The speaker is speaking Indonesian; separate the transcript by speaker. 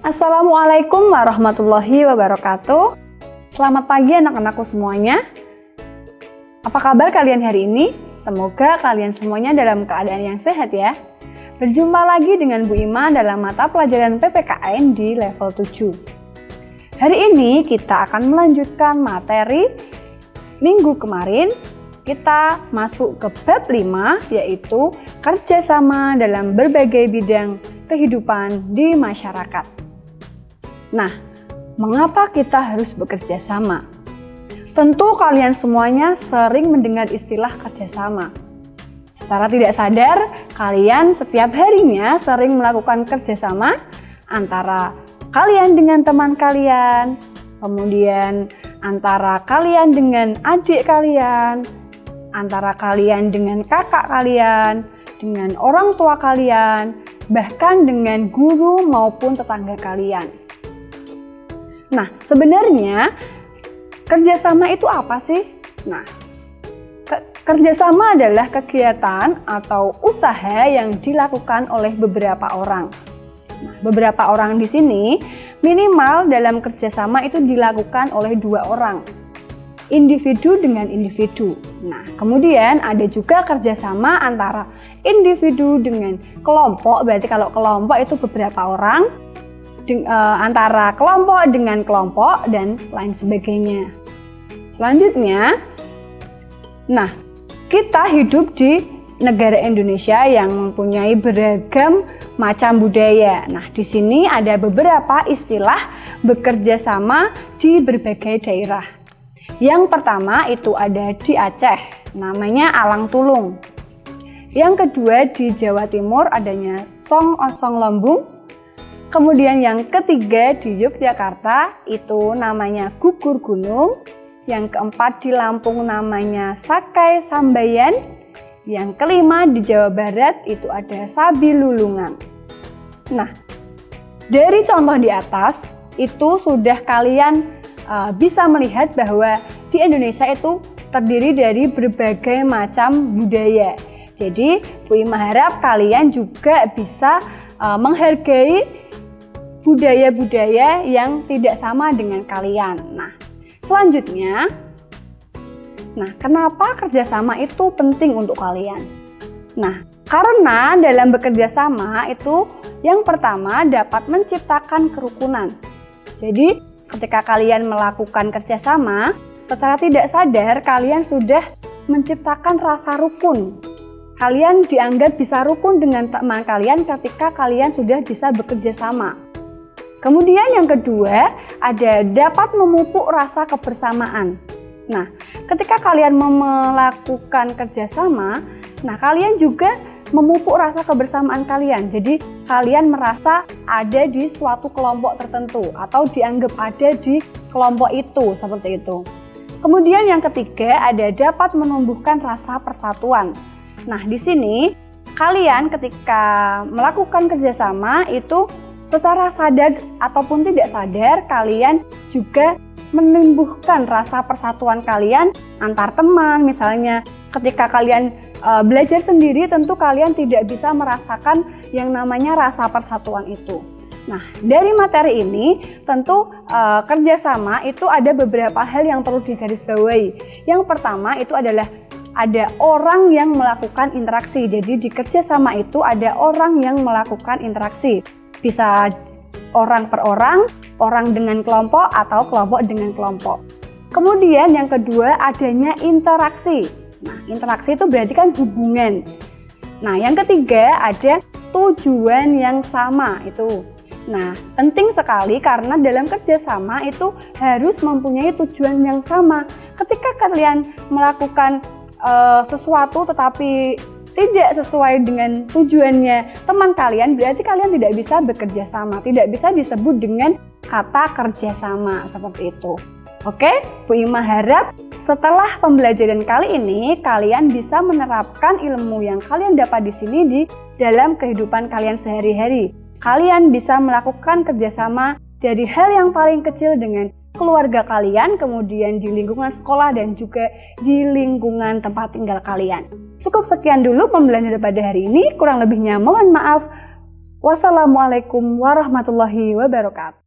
Speaker 1: Assalamualaikum warahmatullahi wabarakatuh. Selamat pagi anak-anakku semuanya. Apa kabar kalian hari ini? Semoga kalian semuanya dalam keadaan yang sehat ya. Berjumpa lagi dengan Bu Ima dalam mata pelajaran PPKN di level 7. Hari ini kita akan melanjutkan materi minggu kemarin. Kita masuk ke bab 5, yaitu kerjasama dalam berbagai bidang kehidupan di masyarakat. Nah, mengapa kita harus bekerja sama? Tentu kalian semuanya sering mendengar istilah kerjasama. Secara tidak sadar, kalian setiap harinya sering melakukan kerjasama antara kalian dengan teman kalian, kemudian antara kalian dengan adik kalian, antara kalian dengan kakak kalian, dengan orang tua kalian, bahkan dengan guru maupun tetangga kalian. Nah, sebenarnya kerjasama itu apa sih? Nah, kerjasama adalah kegiatan atau usaha yang dilakukan oleh beberapa orang. Nah, beberapa orang di sini minimal dalam kerjasama itu dilakukan oleh 2 orang, individu dengan individu. Nah, kemudian ada juga kerjasama antara individu dengan kelompok. Berarti kalau kelompok itu beberapa orang, antara kelompok dengan kelompok dan lain sebagainya. Selanjutnya, nah, kita hidup di negara Indonesia yang mempunyai beragam macam budaya. Nah, di sini ada beberapa istilah bekerja sama di berbagai daerah. Yang pertama itu ada di Aceh, namanya Alang Tulung. Yang kedua di Jawa Timur adanya Song Osong Lembung. Kemudian yang ketiga di Yogyakarta itu namanya Gugur Gunung. Yang keempat di Lampung namanya Sakai Sambayan. Yang kelima di Jawa Barat itu ada Sabi Lulungan. Nah, dari contoh di atas itu sudah kalian bisa melihat bahwa di Indonesia itu terdiri dari berbagai macam budaya. Jadi Bu Ima harap kalian juga bisa menghargai budaya-budaya yang tidak sama dengan kalian. Nah, selanjutnya, kenapa kerjasama itu penting untuk kalian? Nah, karena dalam bekerja sama itu yang pertama dapat menciptakan kerukunan. Jadi, ketika kalian melakukan kerjasama, secara tidak sadar kalian sudah menciptakan rasa rukun. Kalian dianggap bisa rukun dengan teman kalian ketika kalian sudah bisa bekerja sama. Kemudian yang kedua, ada dapat memupuk rasa kebersamaan. Nah, ketika kalian melakukan kerjasama, kalian juga memupuk rasa kebersamaan kalian. Jadi, kalian merasa ada di suatu kelompok tertentu atau dianggap ada di kelompok itu, seperti itu. Kemudian yang ketiga, ada dapat menumbuhkan rasa persatuan. Nah, di sini kalian ketika melakukan kerjasama itu secara sadar ataupun tidak sadar, kalian juga menumbuhkan rasa persatuan kalian antar teman. Misalnya ketika kalian belajar sendiri, tentu kalian tidak bisa merasakan yang namanya rasa persatuan itu. Nah, dari materi ini tentu kerjasama itu ada beberapa hal yang perlu digarisbawahi. Yang pertama itu adalah ada orang yang melakukan interaksi. Jadi di kerjasama itu ada orang yang melakukan interaksi. Bisa orang per orang, orang dengan kelompok, atau kelompok dengan kelompok. Kemudian yang kedua adanya interaksi. Nah, interaksi itu berarti kan hubungan. Nah, yang ketiga ada tujuan yang sama itu. Nah, penting sekali karena dalam kerjasama itu harus mempunyai tujuan yang sama. Ketika kalian melakukan sesuatu tetapi tidak sesuai dengan tujuannya teman kalian, berarti kalian tidak bisa bekerja sama, tidak bisa disebut dengan kata kerjasama seperti itu. Oke, Bu Ima harap setelah pembelajaran kali ini kalian bisa menerapkan ilmu yang kalian dapat di sini di dalam kehidupan kalian sehari-hari. Kalian bisa melakukan kerjasama dari hal yang paling kecil dengan keluarga kalian, kemudian di lingkungan sekolah dan juga di lingkungan tempat tinggal kalian. Cukup sekian dulu pembelajaran pada hari ini, kurang lebihnya mohon maaf. Wassalamualaikum warahmatullahi wabarakatuh.